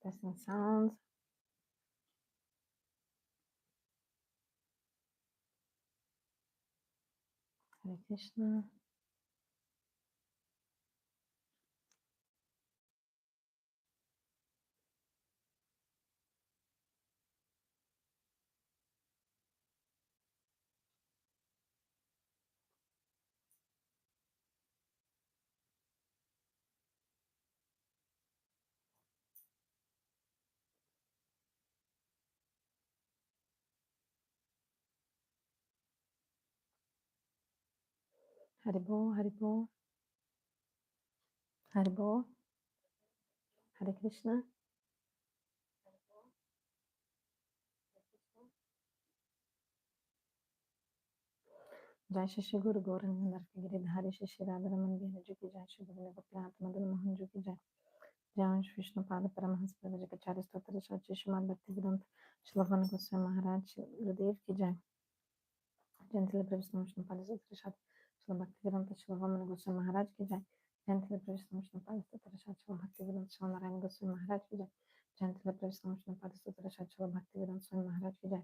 Testing sounds. Hare Krishna. Haribo, Haribo. Haribo. Hare Krishna. Jai Shri Guru Gauranga Giridhari Shri Radharaman Bihari Ki Jai Shri Govinda Gopinath Madan Mohan Ji Ki Jai Jai Shri Vishnu Pada Paramahans Pravajikacharya Stotra Shri Srimad Bhaktivedanta Shri Goswami Maharaja Shri Gurudev Ki Jai Gentile Previstam Vishnu Pada Stotra Shri Bhaktivedanta Shri Goswami Maharaj Ki Jai Gentile Previstam Vishnu Pada Stotra Shri Bhaktivedanta Shri Narayana Goswami Maharaj Ki Jai Gentile Previstam Vishnu Pada Stotra Shri Bhaktivedanta Swami Maharaj Ki Jai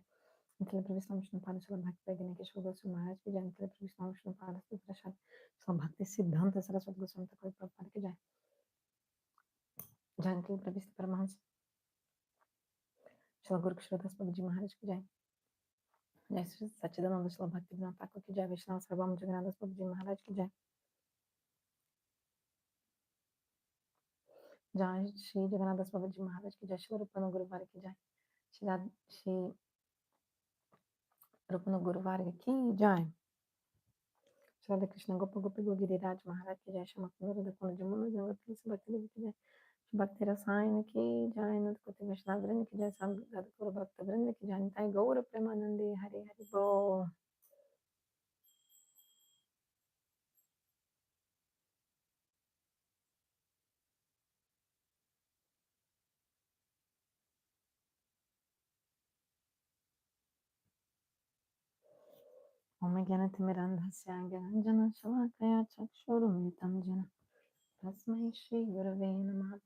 Gentile Previstam Vishnu Pada Shri Bhaktivedanta Keshava Goswami Maharaj Ki Jai Gentile Previstam Vishnu Pada Stotra Shri Bhakti Siddhanta Saraswati Goswami Thakur Prabhupada Ki Jai Gentile Previstam Paramahans Shri Guru Kishore Babaji Maharaj Ki Jai Jai Shri Sachidananda Shri Bhaktivedanta Thakur Ki Jai Vaishnava Sarvam Jagannath Babaji Maharaj Ki Jai Jai Shri Jagannath Babaji Maharaj Ki Jai Shri Rupana Guruvar Ki Jai Shri Rupana Guruvar Ki Jai Shri Radha Krishna Gopa Gopi Giriraj Maharaj Ki Jai Shri Makunda Radha Jamuna Jangat Bhakti Devi Ki Jai Shri Bhakti Rasayana Ki Jai Nandakoti Vaishnava Vrinda Ki Jai Sadguru Bhakta Vrinda Ki Jai Nitai Gaura Premanande Hari Hari Bo Om Gyanati Mirandhasya Gyananjana Shalakaya Chakshurumitam Jana Tasmai Shri Gurave Namaha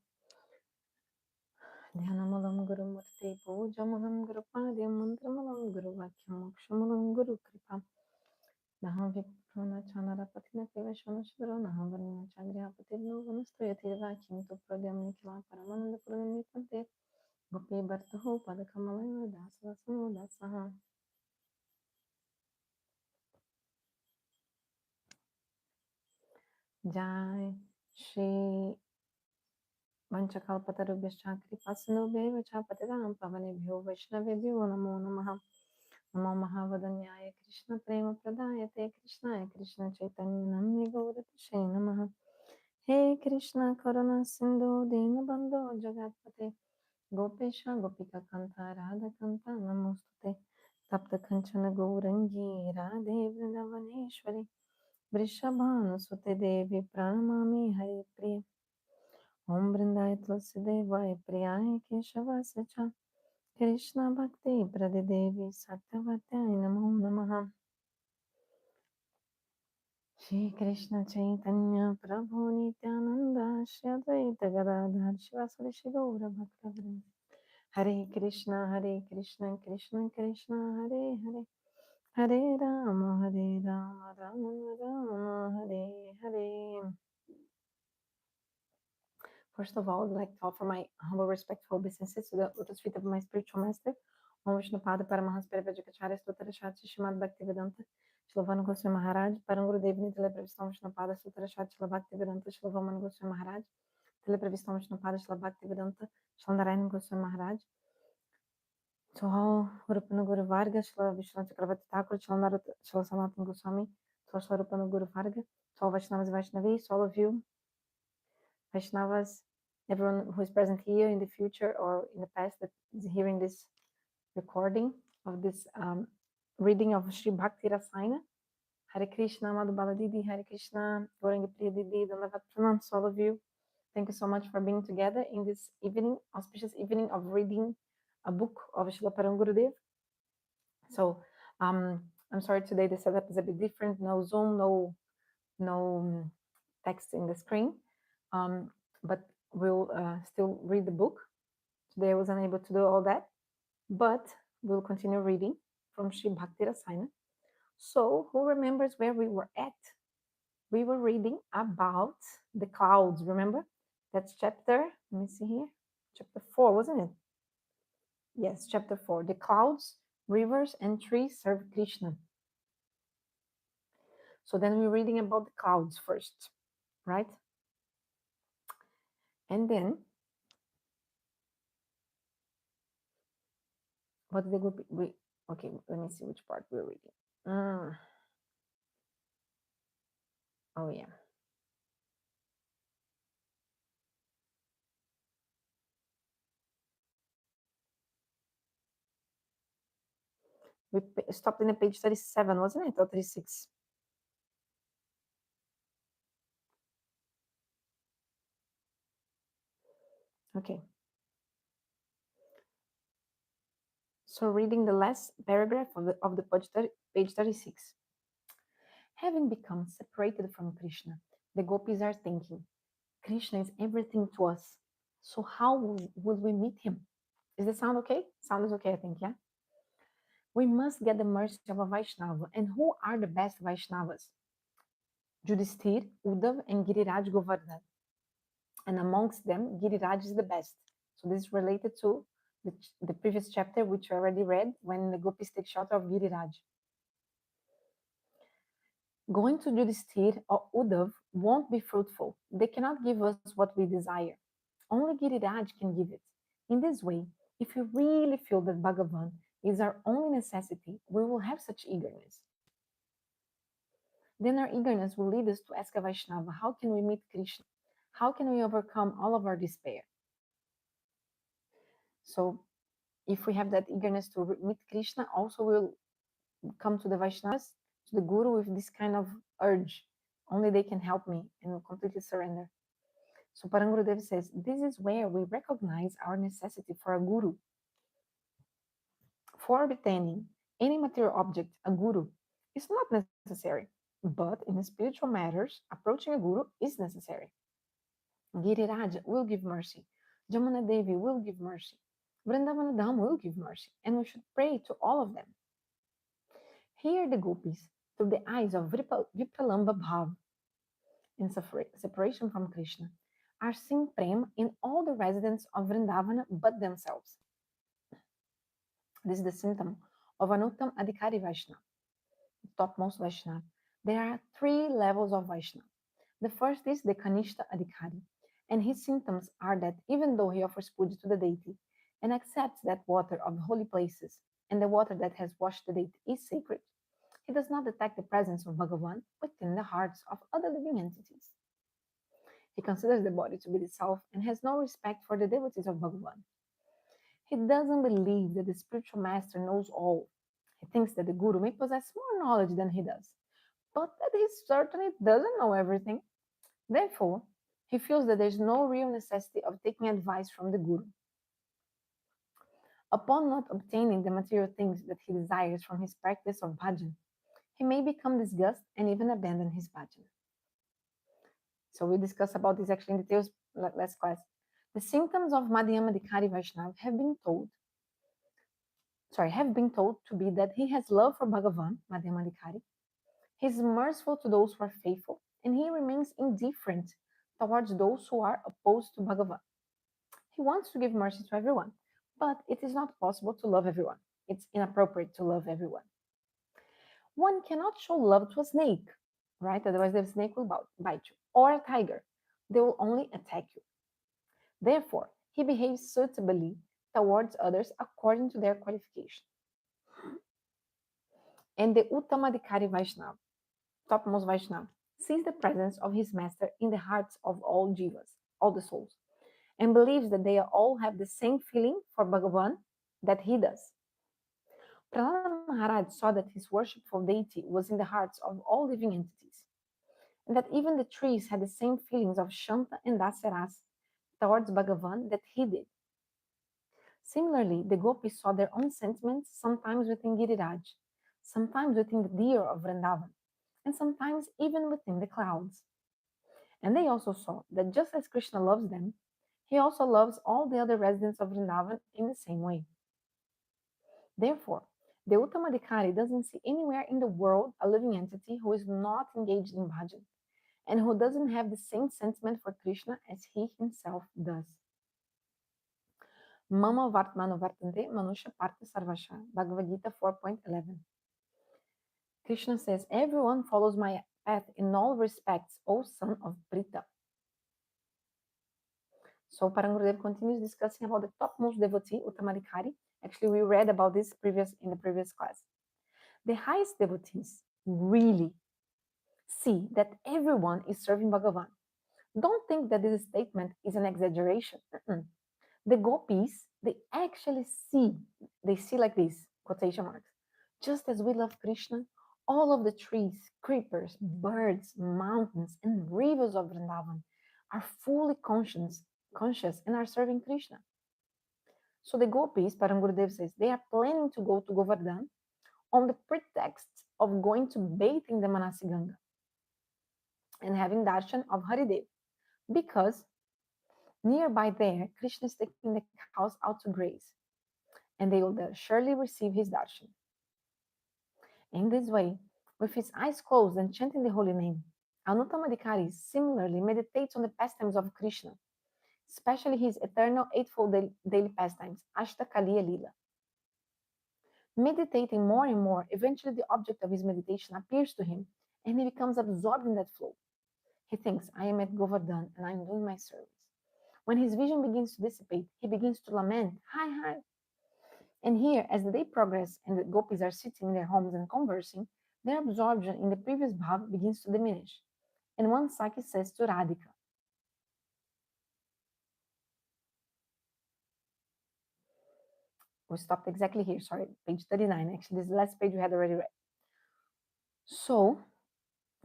Dhyanamulam Guru Murti Pujamulam Guru Padyam Mantramalam Guru Vakyam Mokshamulam Guru Kripa Naham Vipruna Chanara Patina Kevashvana Shudra Naham Varnina Chandriya Patirno Vanastoyati Vakyam Tu Pradyam Nikila Paramananda Pradam Nipante Gopi Bhartaho Padakamalaya Dasa Samo Dasaha Jai Shri Vanchakalpatarubhyascha kripasinubheva patiram pavanebhyo vaishnavebhyo namo namaha Namo Mahavadanyaya Krishna Prema Pradayate Krishnaya Krishna Chaitanya Namni Gauratashe Namaha He Krishna Karuna Sindhu Dinabandho Jagatpate Gopesha Gopika Kanta Radha Kanta Namostute Tapta Kanchana Gaurangi Radhe Vrindavaneshwari Vrishabhanu Sute Devi Pranamami Hari Priya Om Vrindaya Tulsidevaya Priyaya Keshava Sacha Krishna Bhakti Pradidevi Satyavatyai Namo Namaha Shri Krishna Chaitanya Prabhu Nityananda Shri Advaita Gadadhar Shivasari Shri Gaura Bhaktavrinda Hare Krishna Krishna Krishna Hare Hare Hare Rama Rama Rama Hare Hare. First of all, I'd like to offer my humble respectful obeisances to the lotus feet of my spiritual master, Om Vishnu Pada Paramahans Parivajikacharya Stotra Shati Srimad Bhaktivedanta Shri Goswami Maharaj Parangurudeva Nitile Previstam Vishnu Pada Stotra Shati Shri Bhaktivedanta Shri Goswami Maharaj Tile Previstam Vishnu Pada Shri Bhaktivedanta Shri Narayana Goswami Maharaj to all Rupana Guru Varga Shri Vishnu Chakravarti Thakur Shri Narut Shri Sanatana Goswami to Shri Rupana Guru Varga to all Vaishnavas Vaishnavis, all of you Vaishnavas, everyone who is present here in the future or in the past that is hearing this recording of this reading of Sri Bhakti Rasayana. Hare Krishna, Madhubala Didi, Hare Krishna, Gauranga Priya Didi, Dandavat Pranams, all of you. Thank you so much for being together in this evening, auspicious evening of reading a book of Srila Parangurudev. So I'm sorry today the setup is a bit different. No Zoom, no text in the screen. But we'll still read the book. Today I was unable to do all that, but we'll continue reading from Sri Bhakti Rasayana. So, who remembers where we were at? We were reading about the clouds, remember? That's chapter, let me see here, chapter 4, wasn't it? Yes, chapter 4. The clouds, rivers, and trees serve Krishna. So then we're reading about the clouds first, right? And then, what they would be, okay, let me see which part we're reading. Oh, yeah. We stopped in the page 37, wasn't it? Or 36? Okay. So reading the last paragraph of the page 36. Having become separated from Krishna, the gopis are thinking, Krishna is everything to us. So how would we meet him? Is the sound okay? Sound is okay, I think, yeah? We must get the mercy of a Vaishnava. And who are the best Vaishnavas? Yudhishthir, Uddhav, and Giriraj Govardhan. And amongst them, Giriraj is the best. So this is related to the previous chapter, which we already read, when the gopis take shelter of Giriraj. Going to Yudhishthir or Uddhav won't be fruitful. They cannot give us what we desire. Only Giriraj can give it. In this way, if we really feel that Bhagavan is our only necessity, we will have such eagerness. Then our eagerness will lead us to ask a Vaishnava, how can we meet Krishna? How can we overcome all of our despair? So, if we have that eagerness to meet Krishna, also we'll come to the Vaishnavas, to the Guru with this kind of urge. Only they can help me and completely surrender. So Parangurudeva says, this is where we recognize our necessity for a Guru. For obtaining any material object, a Guru is not necessary. But in spiritual matters, approaching a Guru is necessary. Giriraj will give mercy. Jamuna Devi will give mercy. Vrindavana Dham will give mercy. And we should pray to all of them. Here the gopis, through the eyes of Vipralamba Bhav, in separation from Krishna, are seeing prem in all the residents of Vrindavana but themselves. This is the symptom of an Uttam Adhikari Vaishnava, topmost Vaishnava. There are 3 levels of Vaishnava. The first is the Kanishta Adhikari, and his symptoms are that even though he offers puja to the deity and accepts that water of holy places and the water that has washed the deity is sacred, he does not detect the presence of Bhagavan within the hearts of other living entities. He considers the body to be the self and has no respect for the devotees of Bhagavan. He doesn't believe that the spiritual master knows all. He thinks that the guru may possess more knowledge than he does, but that he certainly doesn't know everything. Therefore, he feels that there is no real necessity of taking advice from the guru. Upon not obtaining the material things that he desires from his practice of bhajan, he may become disgusted and even abandon his bhajan. So we discussed about this actually in details last class. The symptoms of Madhyamadikari Vaishnava have been told to be that he has love for Bhagavan, Madhyamadikari. He is merciful to those who are faithful, and he remains indifferent towards those who are opposed to Bhagavan. He wants to give mercy to everyone, but it is not possible to love everyone. It's inappropriate to love everyone. One cannot show love to a snake, right? Otherwise, the snake will bite you, or a tiger. They will only attack you. Therefore, he behaves suitably towards others according to their qualification. And the Uttamadikari Vaishnava, topmost Vaishnava, sees the presence of his master in the hearts of all jivas, all the souls, and believes that they all have the same feeling for Bhagavan that he does. Prahlada Maharaj saw that his worshipful deity was in the hearts of all living entities, and that even the trees had the same feelings of Shanta and Dasaras towards Bhagavan that he did. Similarly, the gopis saw their own sentiments sometimes within Giriraj, sometimes within the deer of Vrindavan, and sometimes even within the clouds. And they also saw that just as Krishna loves them, he also loves all the other residents of Vrindavan in the same way. Therefore, the Uttamadhikari doesn't see anywhere in the world a living entity who is not engaged in bhajan and who doesn't have the same sentiment for Krishna as he himself does. Mama Vartmano Vartante Manusha Partha Sarvasha, Bhagavad Gita 4.11. Krishna says, everyone follows my path in all respects, O son of Pritha. So Parangurudev continues discussing about the topmost devotee, Uttamadhikari. Actually, we read about this in the previous class. The highest devotees really see that everyone is serving Bhagavan. Don't think that this statement is an exaggeration. The gopis, they actually see, they see like this, quotation marks. Just as we love Krishna, all of the trees, creepers, birds, mountains, and rivers of Vrindavan are fully conscious and are serving Krishna. So the gopis, Parangurudev says, they are planning to go to Govardhan on the pretext of going to bathe in the Manasi Ganga and having darshan of Haridev, because nearby there, Krishna is taking the cows out to graze, and they will surely receive his darshan. In this way, with his eyes closed and chanting the holy name, Anuttamadhikari similarly meditates on the pastimes of Krishna, especially his eternal eightfold daily pastimes, Ashtakaliya Lila. Meditating more and more, eventually the object of his meditation appears to him, and he becomes absorbed in that flow. He thinks, I am at Govardhan and I am doing my service. When his vision begins to dissipate, he begins to lament, hi, hi. And here, as the day progresses and the gopis are sitting in their homes and conversing, their absorption in the previous bhav begins to diminish. And one Saki says to Radhika, we stopped exactly here, sorry, page 39. Actually, this is the last page we had already read. So,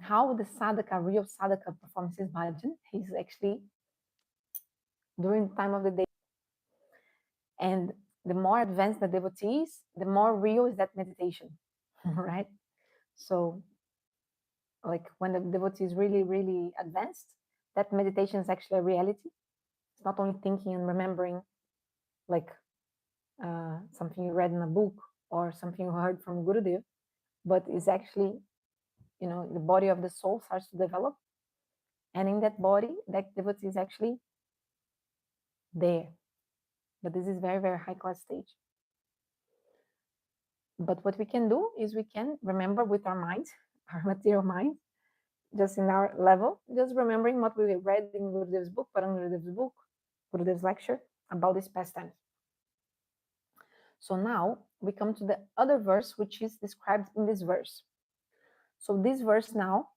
how the sadhaka, real sadhaka, performs his bhajan? He's actually during the time of the day. And the more advanced the devotee is, the more real is that meditation, right? So, like when the devotee is really, really advanced, that meditation is actually a reality. It's not only thinking and remembering, like something you read in a book or something you heard from Gurudeva, but is actually, the body of the soul starts to develop. And in that body, that devotee is actually there. But this is very, very high class stage. But what we can do is we can remember with our mind, our material mind, just in our level, just remembering what we read in Gurudev's book, Parangurudev's book, Gurudev's lecture about this pastime. So now we come to the other verse, which is described in this verse. So this verse now,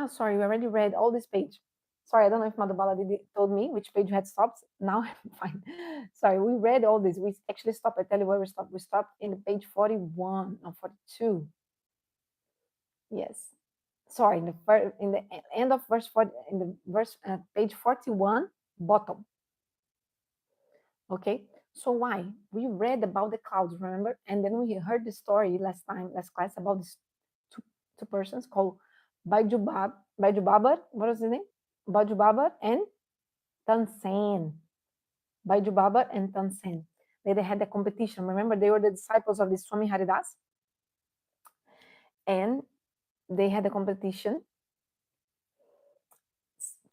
sorry, we already read all this page. Sorry, I don't know if Madhubala told me which page you had stopped. Now I'm fine. Sorry, we read all this. We actually stopped. I tell you where we stopped. We stopped in page 41 or 42. Yes. Sorry, in the end of verse 40, in the verse page 41, bottom. Okay. So why? We read about the clouds, remember? And then we heard the story last class about these two persons called Baiju Babar, what was his name? Baiju Babar and Tansen. Baiju Babar and Tansen. They had a competition. Remember, they were the disciples of the Swami Haridas. And they had a competition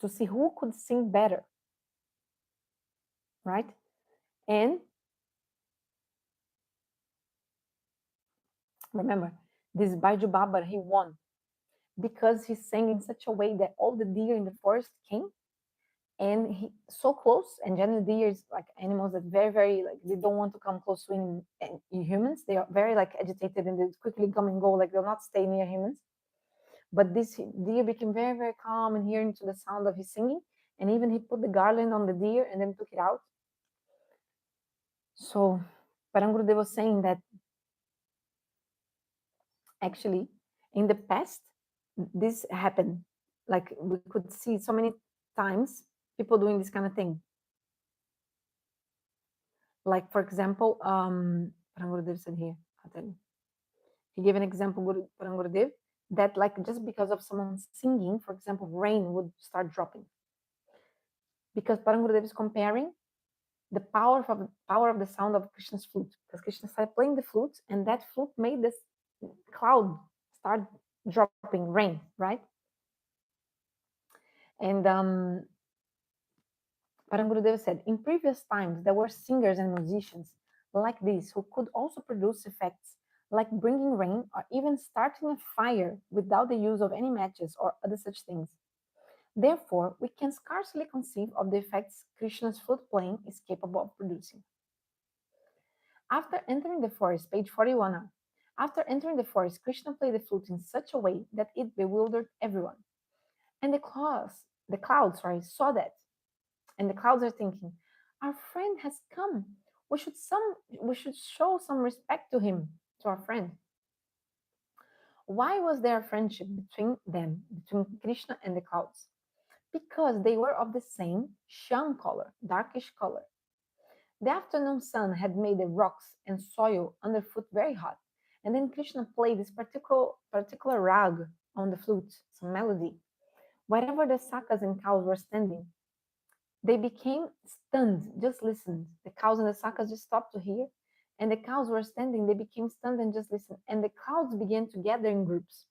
to see who could sing better. Right? And remember, this Baiju Babar, he won because he sang in such a way that all the deer in the forest came, and he so close. And generally deer is like animals that very, very, like, they don't want to come close to humans. They are very like agitated and they quickly come and go, like they'll not stay near humans. But this deer became very, very calm and hearing to the sound of his singing, and even he put the garland on the deer and then took it out. So Parangurudeva was saying that actually in the past this happened. Like we could see so many times people doing this kind of thing. Like, for example, Parangurudev said here, I'll tell you. He gave an example, Parangurudev, that like just because of someone singing, for example, rain would start dropping. Because Parangurudeva is comparing the power of the sound of Krishna's flute. Because Krishna started playing the flute, and that flute made this cloud start dropping rain, right? And Parangurudeva said, in previous times, there were singers and musicians like these who could also produce effects like bringing rain or even starting a fire without the use of any matches or other such things. Therefore, we can scarcely conceive of the effects Krishna's flute playing is capable of producing. After entering the forest, page 41 now. After entering the forest, Krishna played the flute in such a way that it bewildered everyone. And the clouds, saw that. And the clouds are thinking, our friend has come. We should show some respect to him, to our friend. Why was there a friendship between them, between Krishna and the clouds? Because they were of the same sham color, darkish color. The afternoon sun had made the rocks and soil underfoot very hot, and then Krishna played this particular rag on the flute, some melody. Wherever the sakas and cows were standing, they became stunned, just listened. The cows and the sakas just stopped to hear, and the cows were standing, they became stunned and just listened. And the clouds began to gather in groups.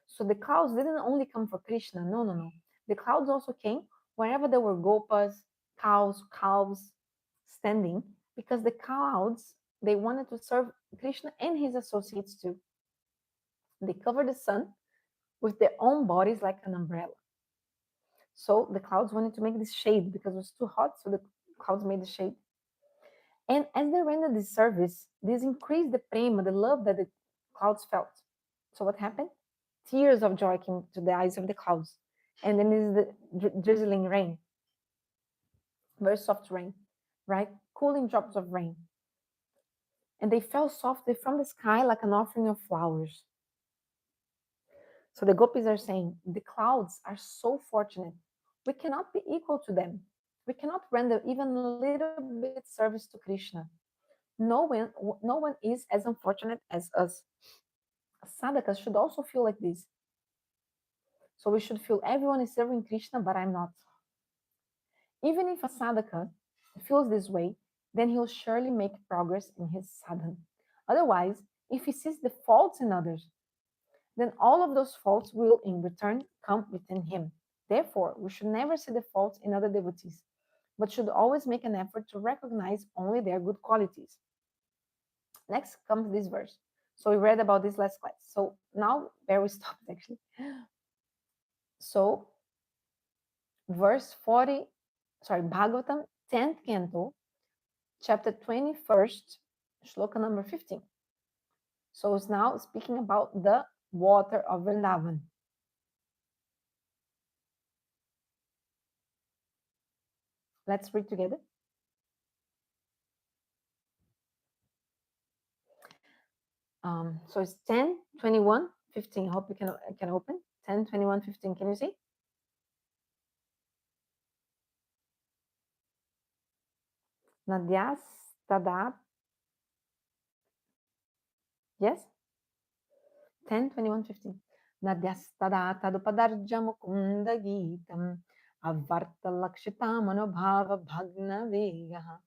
So the clouds didn't only come for Krishna, no, no, no. The clouds also came wherever there were gopas, cows, calves standing, because the clouds, they wanted to serve Krishna and his associates too. They covered the sun with their own bodies like an umbrella. So the clouds wanted to make this shade because it was too hot, so the clouds made the shade. And as they rendered this service, this increased the prema, the love that the clouds felt. So what happened? Tears of joy came to the eyes of the clouds. And then is the drizzling rain, very soft rain, right? Cooling drops of rain. And they fell softly from the sky like an offering of flowers. So the gopis are saying, the clouds are so fortunate. We cannot be equal to them. We cannot render even a little bit service to Krishna. No one is as unfortunate as us. Sadhakas should also feel like this. So we should feel everyone is serving Krishna, but I'm not. Even if a sadhaka feels this way, then he'll surely make progress in his sadhana. Otherwise, if he sees the faults in others, then all of those faults will in return come within him. Therefore, we should never see the faults in other devotees, but should always make an effort to recognize only their good qualities. Next comes this verse. So we read about this last class. So now where we stopped actually. So verse 40, Bhagavatam 10th canto, chapter 21st, shloka number 15. So it's now speaking about the water of Vrindavan. Let's read together. So it's 10, 21, 15. I hope you can open. 10, 21, 15. Can you see? Nadyas Tadat. Yes? 10, 21, 15. Nadyas Tadat Tadupadarja Mukunda Geetam Avarta Lakshita Manobhava Bhagna Vegaha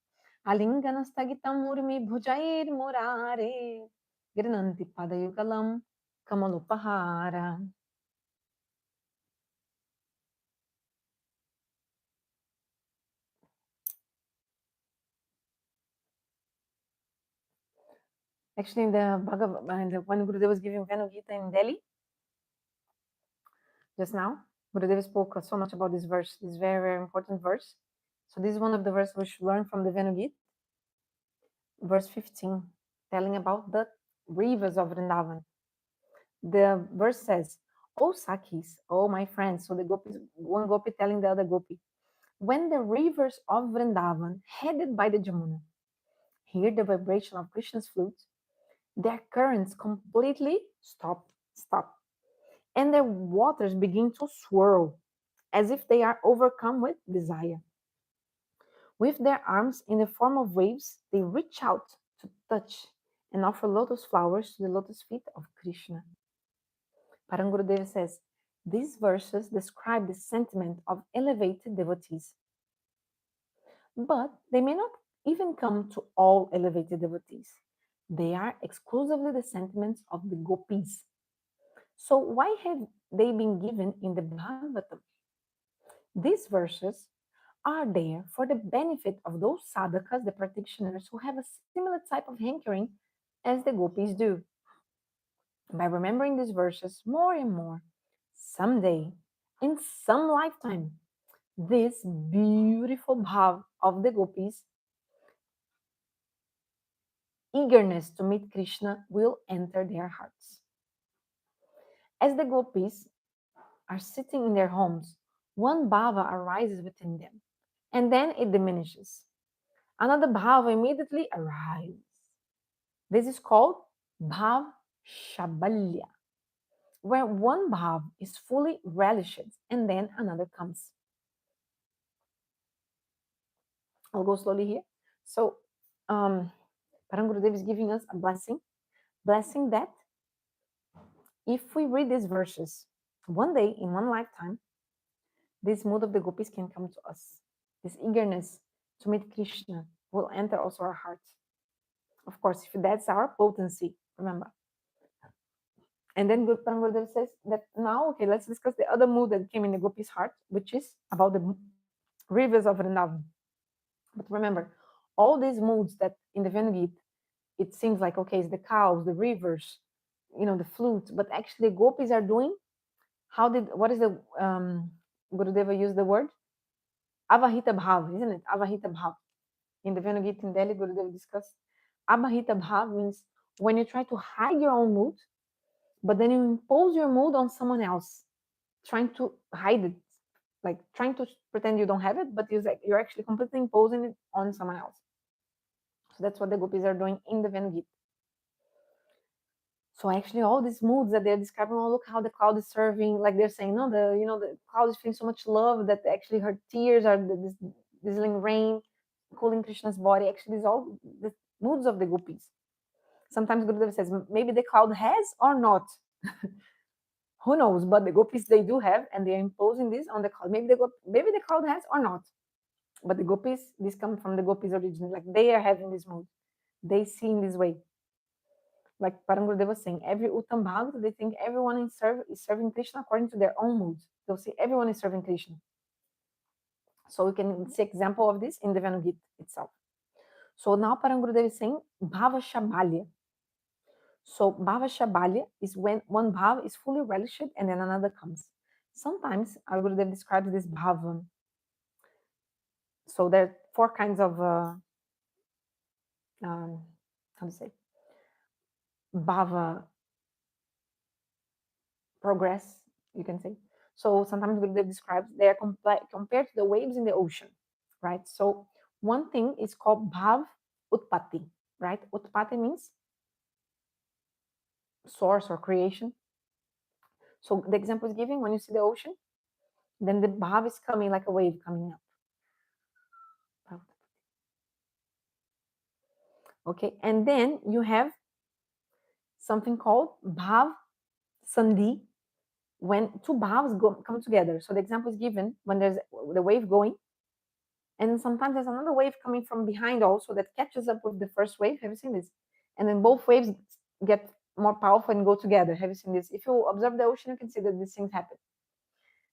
Alingana Stagitam Urmi Bhujair Murare Grinanti Padayugalam Kamalupahara. Actually, in the when Gurudeva was giving Venu Gita in Delhi, just now, Gurudeva spoke so much about this verse, this very, very important verse. So this is one of the verses we should learn from the Venu Gita, verse 15, telling about the rivers of Vrindavan. The verse says, "O Sakhis, O my friends," so the gopis, one gopi telling the other gopi, "when the rivers of Vrindavan, headed by the Jamuna, hear the vibration of Krishna's flute, their currents completely stop, and their waters begin to swirl as if they are overcome with desire. With their arms in the form of waves, they reach out to touch and offer lotus flowers to the lotus feet of Krishna." Parang Gurudeva says, these verses describe the sentiment of elevated devotees, but they may not even come to all elevated devotees. They are exclusively the sentiments of the gopis. So why have they been given in the Bhagavatam? These verses are there for the benefit of those sadhakas, the practitioners, who have a similar type of hankering as the gopis do. By remembering these verses more and more, someday, in some lifetime, this beautiful bhav of the gopis, eagerness to meet Krishna, will enter their hearts. As the gopis are sitting in their homes, one bhava arises within them, and then it diminishes. Another bhava immediately arises. This is called bhav shabalya, where one bhav is fully relished and then another comes. I'll go slowly here. So, Parang Gurudev is giving us a blessing that if we read these verses one day in one lifetime, this mood of the gopis can come to us. This eagerness to meet Krishna will enter also our hearts. Of course, if that's our potency, remember. And then Parang Gurudev says that now, okay, let's discuss the other mood that came in the gopis' heart, which is about the rivers of Vrindavan. But remember, all these moods that in the Venugit, it seems like, okay, it's the cows, the rivers, the flute, but actually gopis are doing, what is the, Gurudeva used the word? Avahita bhav, isn't it? Avahita bhav. In the Venugit in Delhi, Gurudeva discussed. Avahita bhav means when you try to hide your own mood, but then you impose your mood on someone else, trying to hide it, like trying to pretend you don't have it, but you're actually completely imposing it on someone else. So that's what the gopis are doing in the Venugit. So actually, all these moods that they're describing, oh look how the cloud is serving, like they're saying, no, the cloud is feeling so much love that actually her tears are this drizzling rain, cooling Krishna's body. Actually, these all the moods of the gopis. Sometimes Gurudeva says maybe the cloud has or not. Who knows? But the gopis they do have, and they're imposing this on the cloud. Maybe the cloud has or not. But the gopis, this comes from the gopis originally. Like they are having this mood. They see in this way. Like Parang Gurudeva was saying, every Uttam Bhagavata, they think everyone is serving Krishna according to their own moods. They'll say everyone is serving Krishna. So we can see example of this in the Venugit itself. So now Parang Gurudeva is saying Bhava Shabalya. So Bhava Shabalya is when one Bhava is fully relished and then another comes. Sometimes our Gurudev describes this Bhava. So there are four kinds of, how to say, Bhava progress, you can say. So sometimes Gurudev describes they are compared to the waves in the ocean, right? So one thing is called Bhav Utpatti, right? Utpatti means source or creation. So the example is giving when you see the ocean, then the Bhav is coming like a wave coming up. Okay, and then you have something called Bhav Sandhi, when two bhavs come together. So the example is given when there's the wave going, and sometimes there's another wave coming from behind also that catches up with the first wave. Have you seen this? And then both waves get more powerful and go together. Have you seen this? If you observe the ocean, you can see that these things happen.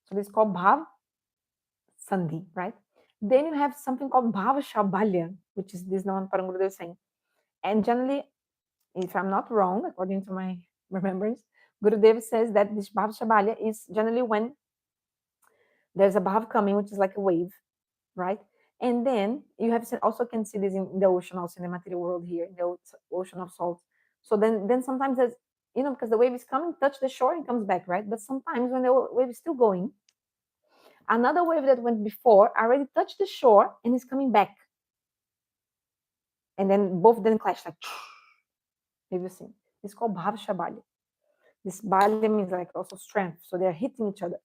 So this is called Bhav Sandhi, right? Then you have something called Bhava Shabalya, which is this one Parang Gurudev is saying. And generally, if I'm not wrong, according to my remembrance, Gurudev says that this Bhava Shabalya is generally when there's a Bhav coming, which is like a wave, right? And then you have also can see this in the ocean, also in the material world here, in the ocean of salt. So then sometimes there's, because the wave is coming, touch the shore and comes back, right? But sometimes when the wave is still going, another wave that went before already touched the shore and is coming back. And then both then clash like, have you seen? It's called Bhav Shabalya. This Balya means like also strength. So they're hitting each other.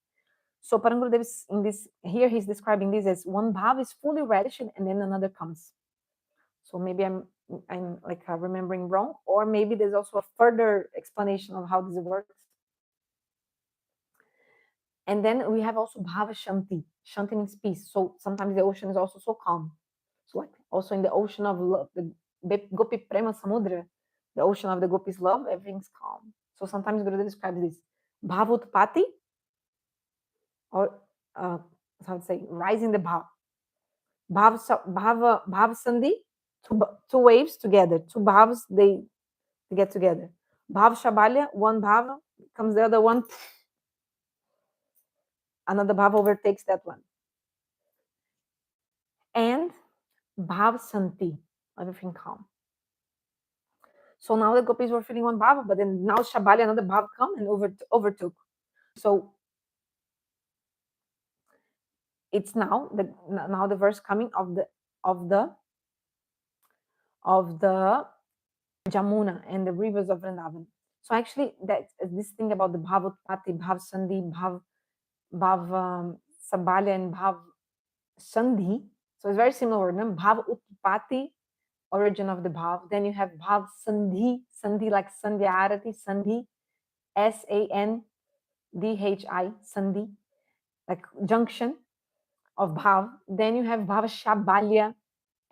So Parang Gurudev is in this, here he's describing this as one bhav is fully relished and then another comes. So maybe I'm like remembering wrong, or maybe there's also a further explanation of how this works. And then we have also Bhava Shanti. Shanti means peace. So sometimes the ocean is also so calm. So like also in the ocean of love, the Gopi Prema Samudra, the ocean of the Gopis' love, everything's calm. So sometimes Gurudeva describes this Bhavutpati, or how to say, rising the Bhav. Bhav Sandhi, two waves together, two Bhavs, they get together. Bhav Shabalya, one Bhav comes the other one, another Bhav overtakes that one. And Bhav Santi, everything calm. So now the gopis were feeling one Bhav, but then now Shabalya, another Bhav come and overtook. So it's now the verse coming of the Jamuna and the rivers of Vrindavan. So actually, that's this thing about the Bhavutpati, Bhav Sandhi, Bhav Sabalya, and Bhav Sandhi. So it's very similar word. Bhav Utpati, origin of the Bhav. Then you have Bhav Sandhi, Sandhi like Sandhya Arati, Sandhi, Sandhi, Sandhi, like junction of Bhav. Then you have Bhav Shabalya,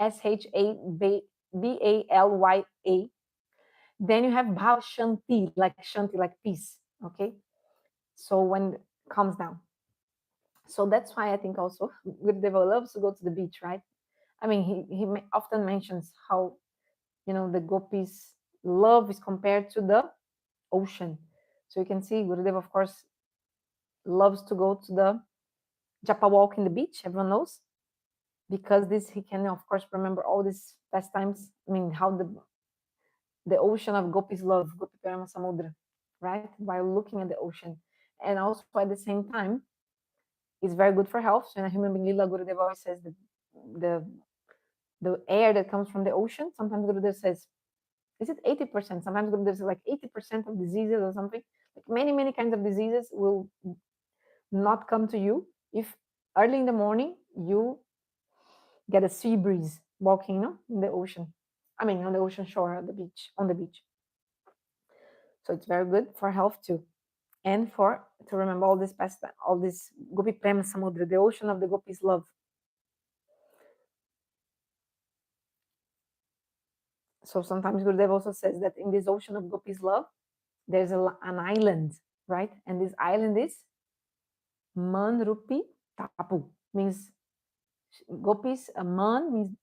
Shabalya. Then you have Bhav Shanti, like peace. Okay, so when it comes down. So that's why I think also Gurudeva loves to go to the beach, right? I mean, he often mentions how, the gopis' love is compared to the ocean. So you can see Gurudeva, of course, loves to go to the Japa walk in the beach, everyone knows, because this he can, of course, remember all these pastimes. I mean, how the ocean of gopis' love, Gopi Prema Samudra, right? While looking at the ocean. And also at the same time, it's very good for health. So in a human being, Lila Gurudeva always says that the air that comes from the ocean, sometimes Gurudeva says, is it 80%? Sometimes Gurudeva says like 80% of diseases or something. Like many, many kinds of diseases will not come to you if early in the morning you get a sea breeze walking, in the ocean. I mean, on the ocean shore, on the beach. So it's very good for health too, and to remember all this Gopi Prema Samudra, the ocean of the gopis' love. So sometimes Gurudev also says that in this ocean of gopis' love, there's an island, right? And this island is Manrupi Tapu, means gopis. Man means,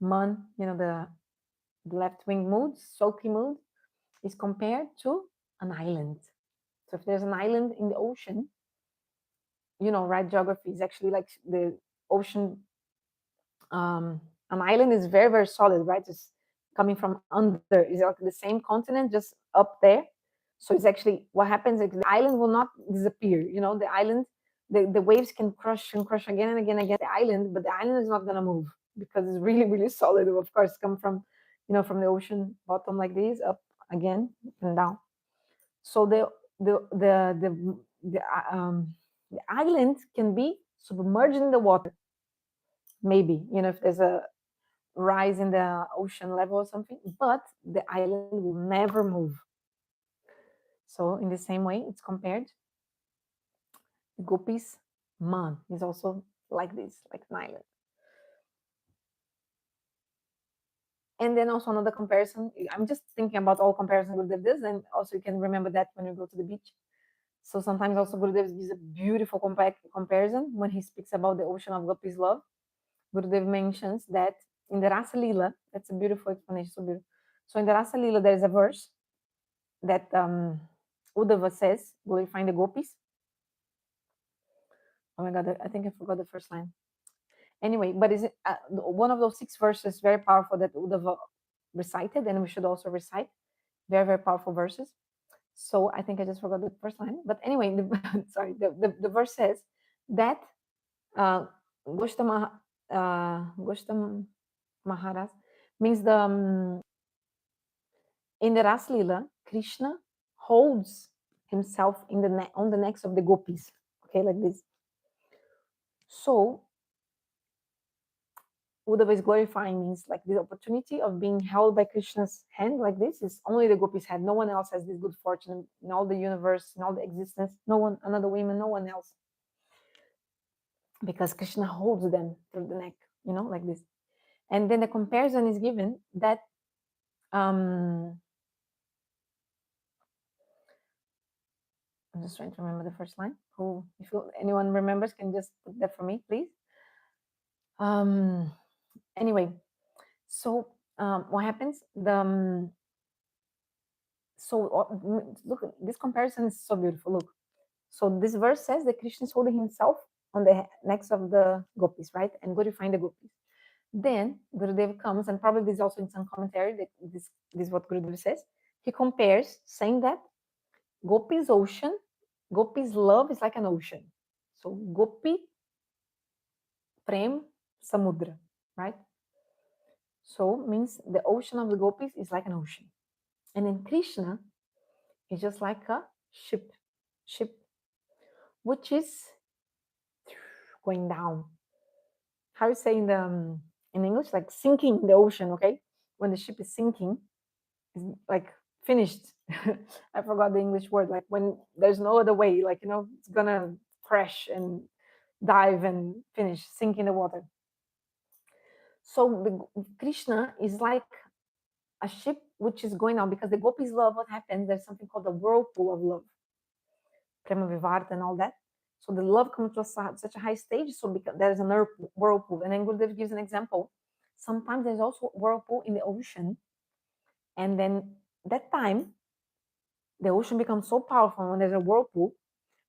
man, the left wing mood, sulky mood, is compared to an island. So if there's an island in the ocean, right, geography is actually like the ocean. An island is very, very solid, right? It's coming from under. It's like the same continent, just up there. So it's actually what happens is the island will not disappear. The island, the waves can crush and crush again and again against the island, but the island is not gonna move because it's really, really solid. It will, of course, come from, from the ocean bottom like this, up again and down. So the island can be submerged in the water. Maybe, if there's a rise in the ocean level or something, but the island will never move. So in the same way, it's compared. Gopis man is also like this, like an island. And then also another comparison. I'm just thinking about all comparisons Gurudev does, and also you can remember that when you go to the beach. So sometimes also Gurudev gives a beautiful comparison when he speaks about the ocean of Gopis' love. Gurudev mentions that in the Rasa Lila, that's a beautiful explanation. So beautiful. So in the Rasa Lila, there is a verse that Uddhava says, glorifying the gopis. Oh my God, I think I forgot the first line. Anyway, but is it one of those 6 verses very powerful that Uddhava recited, and we should also recite. Very, very powerful verses. So I think I just forgot the first line. But anyway, sorry, the verse says that Goswami Maharaj means in the Ras Lila, Krishna holds himself on the necks of the gopis, okay, like this. So Uddhava is glorifying means like the opportunity of being held by Krishna's hand like this is only the gopis had. No one else has this good fortune in all the universe, in all the existence. No one, another woman, no one else. Because Krishna holds them through the neck, like this. And then the comparison is given that I'm just trying to remember the first line. Who, if anyone remembers, can just put that for me, please. Anyway, so what happens? Look, this comparison is so beautiful. Look, so this verse says that Krishna is holding himself on the necks of the gopis, right, and glorifying the gopis. Then Gurudeva comes, and probably this is also in some commentary. That this is what Gurudeva says. He compares, saying that Gopi's ocean, Gopi's love is like an ocean. So Gopi Prem Samudra, right? So means the ocean of the gopis is like an ocean. And then Krishna is just like a ship, which is going down. How you say in English, like sinking in the ocean, okay? When the ship is sinking, it's like finished. I forgot the English word, like when there's no other way, like, it's gonna crash and dive and finish, sink in the water. So Krishna is like a ship which is going on, because the gopis love, what happens, there's something called the whirlpool of love, Prema Vivarta and all that. So the love comes to such a high stage, so because there's a whirlpool. And then Gurudev gives an example. Sometimes there's also a whirlpool in the ocean, and then that time the ocean becomes so powerful when there's a whirlpool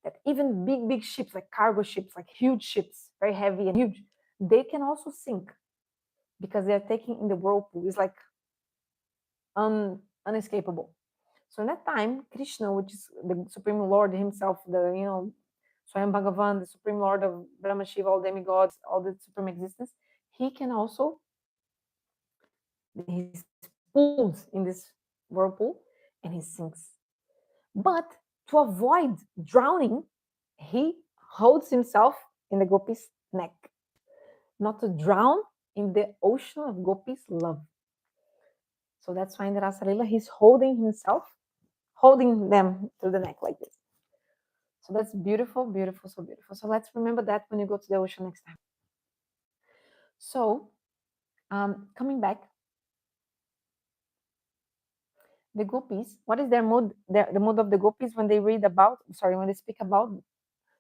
that even big ships, like cargo ships, like huge ships, very heavy and huge, they can also sink because they're taking in the whirlpool. It's like unescapable. So in that time, Krishna, which is the Supreme Lord himself, the Swayam Bhagavan, the Supreme Lord of Brahma, Shiva, all demigods, all the supreme existence, he can also, he pulls in this whirlpool and he sinks. But to avoid drowning, he holds himself in the gopi's neck, not to drown in the ocean of gopi's love. So that's why in the Rasalila, he's holding himself, holding them through the neck like this. So that's beautiful, beautiful, so beautiful. So let's remember that when you go to the ocean next time. So coming back, the gopis, what is their mood? The mood of the gopis when they when they speak about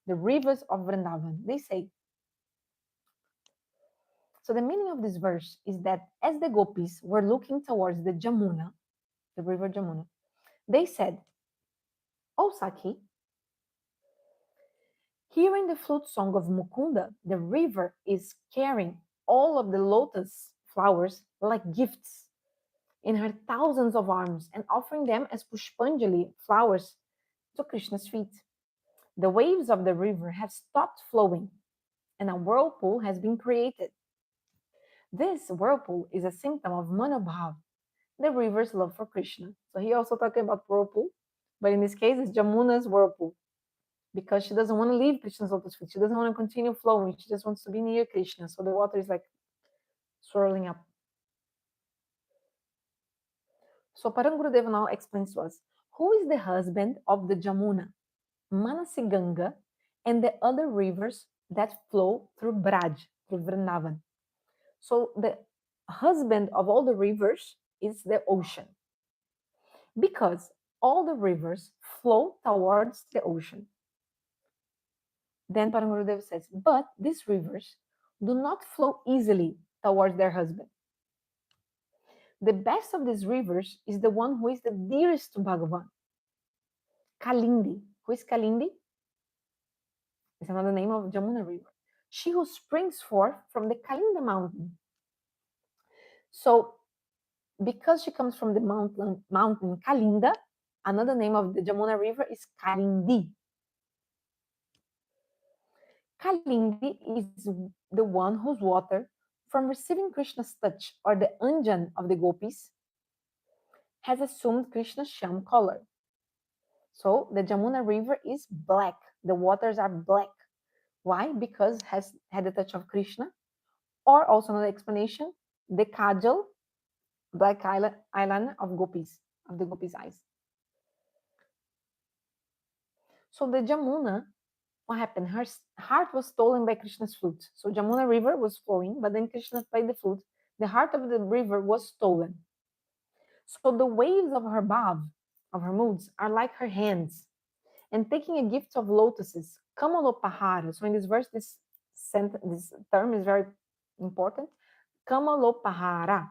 the rivers of Vrindavan, they say. So the meaning of this verse is that as the gopis were looking towards the Jamuna, the river Jamuna, they said, "Oh Sakhi, hearing the flute song of Mukunda, the river is carrying all of the lotus flowers like gifts in her thousands of arms and offering them as Pushpanjali flowers to Krishna's feet. The waves of the river have stopped flowing and a whirlpool has been created. This whirlpool is a symptom of Manobhav, the river's love for Krishna." So he also talking about whirlpool, but in this case it's Jamuna's whirlpool, because she doesn't want to leave Krishna's lotus feet. She doesn't want to continue flowing. She just wants to be near Krishna. So the water is like swirling up. So Parangurudeva now explains to us, who is the husband of the Jamuna, Manasiganga, and the other rivers that flow through Braj, through Vrindavan. So the husband of all the rivers is the ocean, because all the rivers flow towards the ocean. Then Parangurudeva says, but these rivers do not flow easily towards their husband. The best of these rivers is the one who is the dearest to Bhagavan, Kalindi. Who is Kalindi? It's another name of Jamuna River. She who springs forth from the Kalinda mountain. So, because she comes from the mountain Kalinda, another name of the Jamuna River is Kalindi. Kalindi is the one whose water, from receiving Krishna's touch or the anjan of the gopis, has assumed Krishna's sham color. So the Jamuna River is black. The waters are black. Why? Because has had the touch of Krishna, Or also another explanation, the kajal, black eyeliner of the gopis' eyes. So the Jamuna, what happened? Her heart was stolen by Krishna's flute. So Jamuna river was flowing, but then Krishna played the flute. The heart of the river was stolen. So the waves of her bhav, of her moods, are like her hands. And taking a gift of lotuses, kamalopahara. So in this verse, this term is very important. Kamalopahara.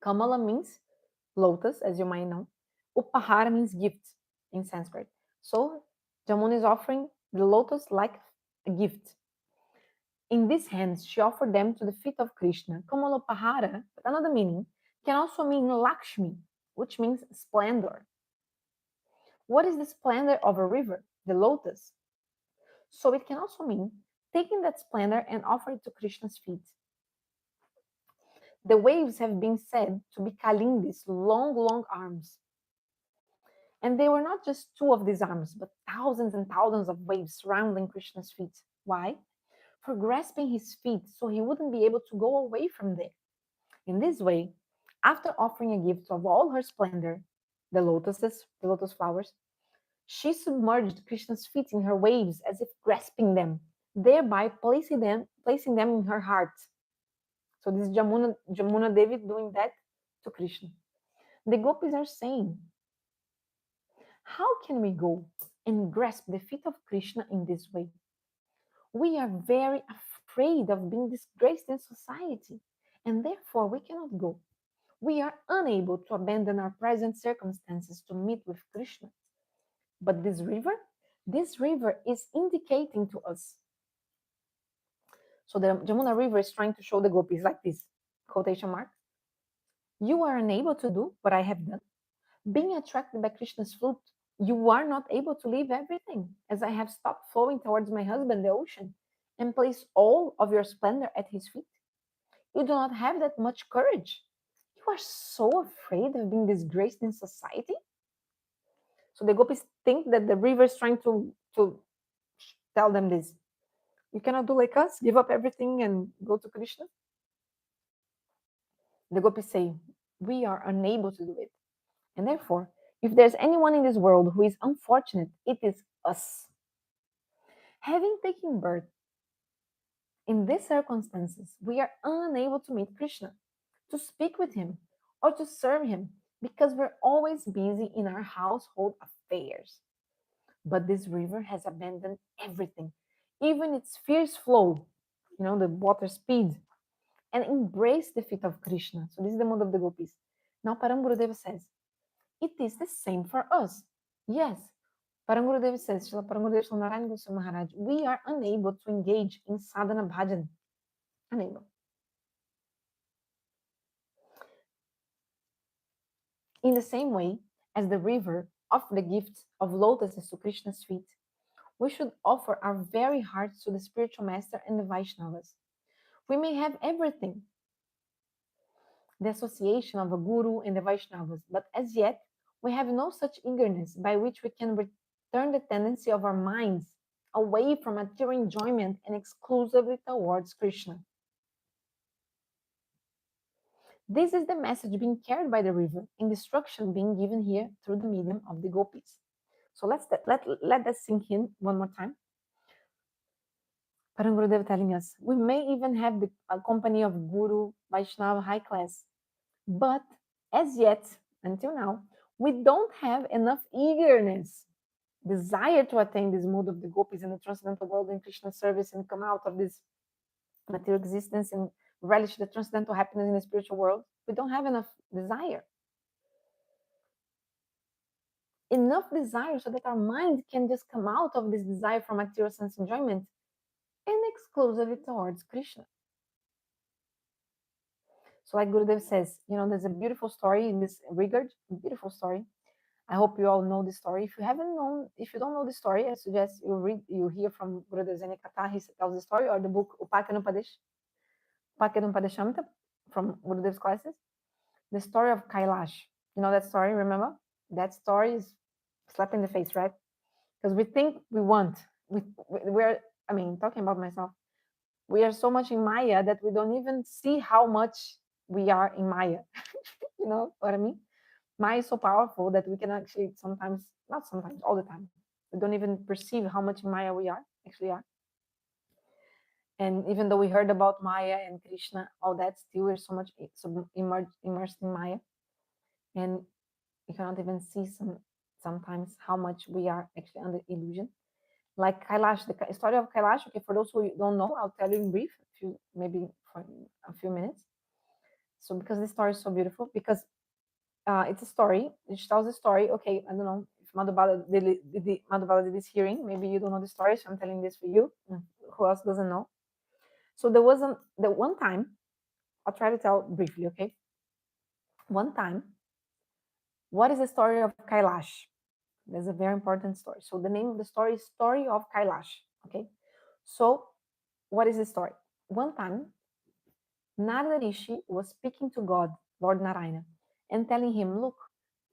Kamala means lotus, as you might know. Upahara means gift in Sanskrit. So Jamuna is offering the lotus like a gift. In these hands, she offered them to the feet of Krishna. Kamalopahara, another meaning, can also mean Lakshmi, which means splendor. What is the splendor of a river? The lotus. So it can also mean taking that splendor and offer it to Krishna's feet. The waves have been said to be Kalindi's long, long arms. And they were not just two of these arms, but thousands and thousands of waves surrounding Krishna's feet. Why? For grasping his feet so he wouldn't be able to go away from there. In this way, after offering a gift of all her splendor, the lotus flowers, she submerged Krishna's feet in her waves as if grasping them, thereby placing them in her heart. So this is Jamuna Devi doing that to Krishna. The gopis are saying, how can we go and grasp the feet of Krishna in this way? We are very afraid of being disgraced in society, and therefore we cannot go. We are unable to abandon our present circumstances to meet with Krishna. But this river is indicating to us. So the Jamuna river is trying to show the gopis like this, quotation mark. You are unable to do what I have done. Being attracted by Krishna's flute, you are not able to leave everything, as I have stopped flowing towards my husband, the ocean, and place all of your splendor at his feet. You do not have that much courage. You are so afraid of being disgraced in society. So the gopis think that the river is trying to tell them this. You cannot do like us, give up everything and go to Krishna. The gopis say, we are unable to do it. And therefore, if there's anyone in this world who is unfortunate, it is us. Having taken birth in these circumstances, we are unable to meet Krishna, to speak with him, or to serve him, because we're always busy in our household affairs. But this river has abandoned everything, even its fierce flow, the water speed, and embraced the feet of Krishna. So this is the mood of the gopis. Now Param Gurudeva says, it is the same for us. Yes, Param Gurudeva says, Srila Param Gurudeva Narayana Goswami Maharaj, we are unable to engage in sadhana bhajan. Unable. In the same way as the river offered the gift of lotuses to Krishna's feet, we should offer our very hearts to the spiritual master and the Vaishnavas. We may have everything, the association of a guru and the Vaishnavas, but as yet we have no such eagerness by which we can return the tendency of our minds away from material enjoyment and exclusively towards Krishna. This is the message being carried by the river, and instruction being given here through the medium of the gopis. So let that sink in one more time. Param Gurudeva telling us, we may even have the company of Guru, Vaishnava, high class, but as yet, until now, we don't have enough eagerness, desire to attain this mood of the gopis in the transcendental world in Krishna service and come out of this material existence and relish the transcendental happiness in the spiritual world. We don't have enough desire. Enough desire so that our mind can just come out of this desire for material sense enjoyment and exclusively towards Krishna. So like Gurudev says, there's a beautiful story in this regard, a beautiful story. I hope you all know this story. If you don't know the story, I suggest you hear from Gurudev Zenikata, he tells the story, or the book Upakanampadeshamta from Gurudev's classes. The story of Kailash. You know that story, remember? That story is slap in the face, right? Because we think we want. We're talking about myself. We are so much in Maya that we don't even see how much we are in Maya. You know what I mean? Maya is so powerful that we can actually sometimes, not sometimes, all the time, we don't even perceive how much in Maya we are, actually are. And even though we heard about Maya and Krishna, all that, still we're so much immersed in Maya. And we cannot even see sometimes how much we are actually under illusion. Like Kailash, the story of Kailash. Okay, for those who don't know, I'll tell you in brief, maybe for a few minutes. So because this story is so beautiful, because it's a story. It tells a story. Okay, I don't know if Madhubala did this hearing. Maybe you don't know the story, so I'm telling this for you. Who else doesn't know? So there was the one time. I'll try to tell briefly. Okay, one time. What is the story of Kailash? There's a very important story. So the name of the story is Story of Kailash. Okay, so what is the story? One time, Narada Rishi was speaking to God, Lord Narayana, and telling him, look,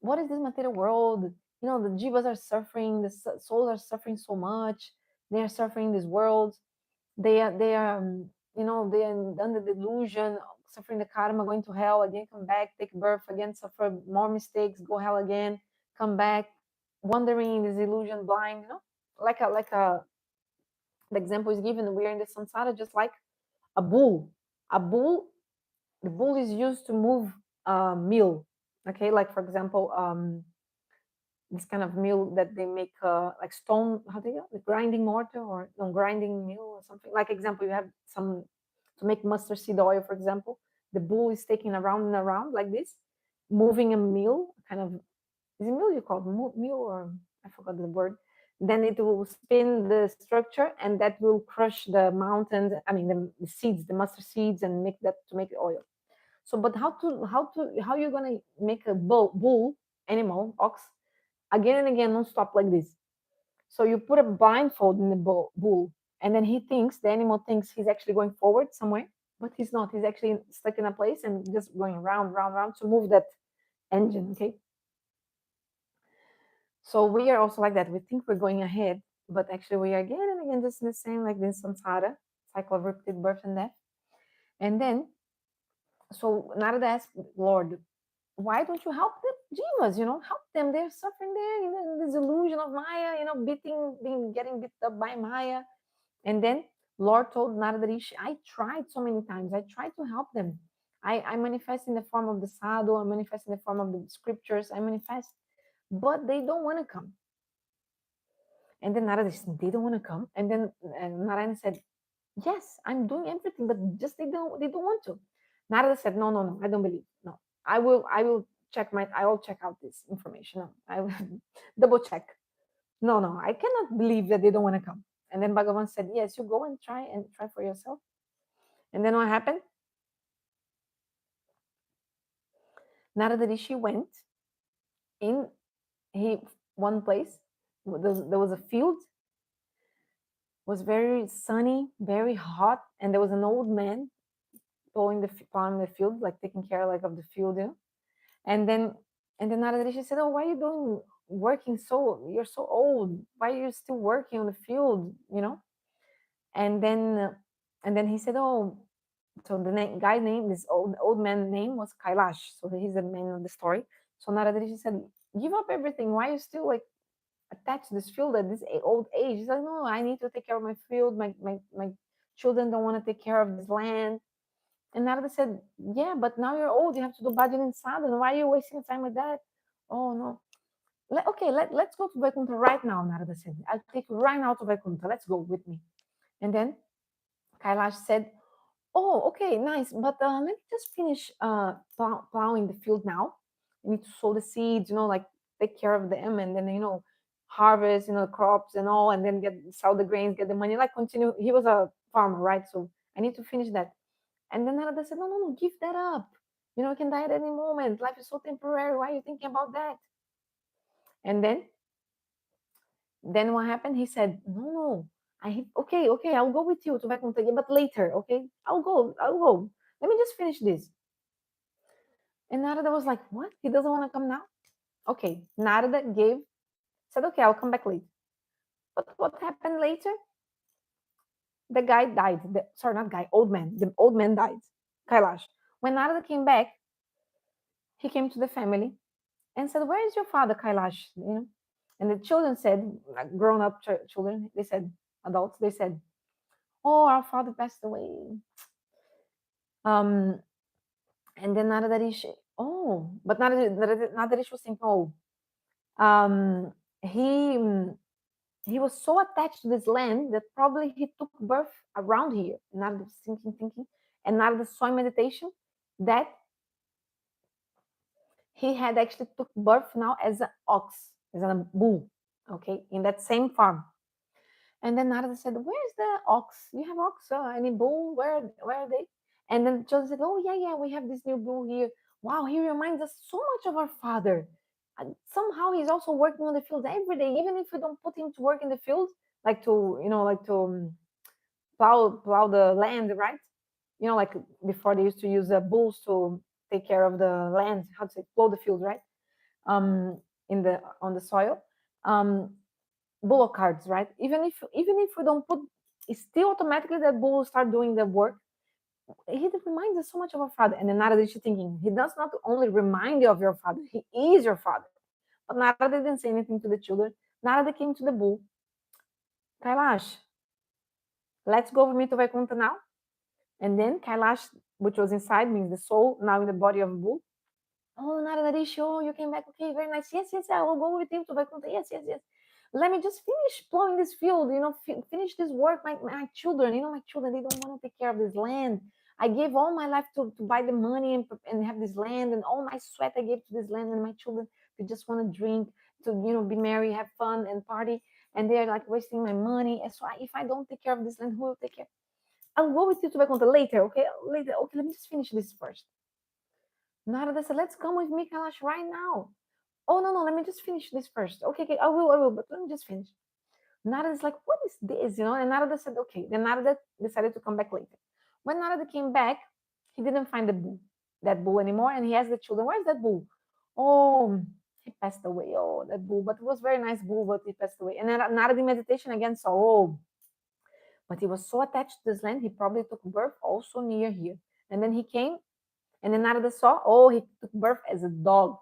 what is this material world? You know, the jivas are suffering, the souls are suffering so much. They are suffering in this world. They are, they are under delusion, suffering the karma, going to hell again, come back, take birth again, suffer more mistakes, go hell again, come back, wandering in this illusion, blind. Like the example is given. We are in the samsara, just like a bull. A bull, the bull is used to move a mill. Okay, like for example, this kind of mill that they make like stone, how do you the grinding mortar or no, grinding mill or something. Like example, you have some to make mustard seed oil, for example. The bull is taking around and around like this, moving a mill, kind of is a mill you call it mill, or I forgot the word. Then it will spin the structure, and that will crush the mountains. I mean the seeds, the mustard seeds, and make that to make oil. So, but how you're gonna make a bull animal ox again and again non-stop like this? So you put a blindfold in the bull, and then the animal thinks he's actually going forward somewhere, but he's not. He's actually stuck in a place and just going round, round, round to move that engine. Okay. So we are also like that. We think we're going ahead, but actually we are again and again just in the same, like this samsara cycle of repeated birth and death. And then, so Narada asked Lord, why don't you help the jivas? Help them. They're suffering there in this illusion of Maya. Getting beat up by Maya. And then Lord told Narada Rishi, I tried so many times. I tried to help them. I manifest in the form of the sadhu. I manifest in the form of the scriptures. I manifest, but they don't want to come. And then Narada said, they don't want to come. And then Narayana said, yes, I'm doing everything, but just they don't want to. Narada said, no, no, no, I don't believe. No, I will I will check out this information. No, I will double check. No, no, I cannot believe that they don't want to come. And then Bhagavan said, yes, you go and try for yourself. And then what happened? Narada Rishi went in one place. There was a field, was very sunny, very hot, and there was an old man plowing the field, like taking care like of the field. And then Narada Rishi said, oh, why are you doing working you're so old? Why are you still working on the field? And then he said, oh, so the guy name, this old man name was Kailash. So he's the man of the story. So Narada Rishi said, give up everything. Why are you still like attached to this field at this old age? He's like, no, I need to take care of my field. My children don't want to take care of this land. And Narada said, yeah, but now you're old. You have to do bhajan and sadhana. Why are you wasting time with that? Oh, no. Let's go to Vaikuntha right now, Narada said. I'll take you right now to Vaikuntha. Let's go with me. And then Kailash said, oh, okay, nice. But let me just finish plowing the field now. I need to sow the seeds, like take care of them, and then, harvest, crops and all, and then sell the grains, get the money, like continue. He was a farmer, right? So I need to finish that. And then Narada said, no, no, no, give that up. You can die at any moment. Life is so temporary. Why are you thinking about that? And then what happened? He said, no, no. Okay, I'll go with you to Vaikuntha, but later, okay? I'll go. Let me just finish this. And Narada was like, what? He doesn't want to come now? Okay, Narada said, okay, I'll come back later. But what happened later? The guy died. Sorry, not guy, old man. The old man died. Kailash. When Narada came back, he came to the family and said, "Where is your father, Kailash?" And the children said, like grown-up children, they said, adults, they said, "Oh, our father passed away." Um, and then Narada Rishi, but Narada Rishi was thinking, um, he he was so attached to this land that probably he took birth around here. Narada was thinking, and Narada saw in meditation that he had actually took birth now as an ox, as a bull, okay, in that same farm. And then Narada said, "Where's the ox? You have ox? Any bull? Where are they?" And then Joseph said, "Oh yeah, we have this new bull here. Wow, he reminds us so much of our father. And somehow he's also working on the field every day, even if we don't put him to work in the field, like to plow the land, right? Like before they used to use bulls to take care of the land, how to say, plow the field, right? In the on the soil. Um, bullock carts, right? Even if we don't put, it's still automatically that bull will start doing the work. He reminds us so much of our father. And then Narada is thinking, he does not only remind you of your father, he is your father. But Narada didn't say anything to the children. Narada came to the bull. Kailash, let's go with me to Vaikuntha now. And then Kailash, which was inside, means the soul, now in the body of a bull. Oh, Narada Rishi, you came back. Okay, very nice. Yes, I will go with you to Vaikuntha. Yes. Let me just finish plowing this field, finish this work. My children, my children, they don't want to take care of this land. I gave all my life to buy the money and have this land, and all my sweat I gave to this land, and my children, they just want to drink, to, be merry, have fun, and party, and they're like wasting my money. And so if I don't take care of this land, who will take care? I'll go with you to Vaikuntha later, okay? Later, okay, let me just finish this first. Narada said, let's come with me, Kailash, right now. Oh, no, let me just finish this first. Okay, I will, but let me just finish. Narada is like, what is this? And Narada said, okay. Then Narada decided to come back later. When Narada came back, he didn't find that bull anymore. And he asked the children, where's that bull? Oh, he passed away. Oh, that bull. But it was very nice bull, but he passed away. And then Narada in meditation again saw, but he was so attached to this land, he probably took birth also near here. And then he came, and then Narada saw, he took birth as a dog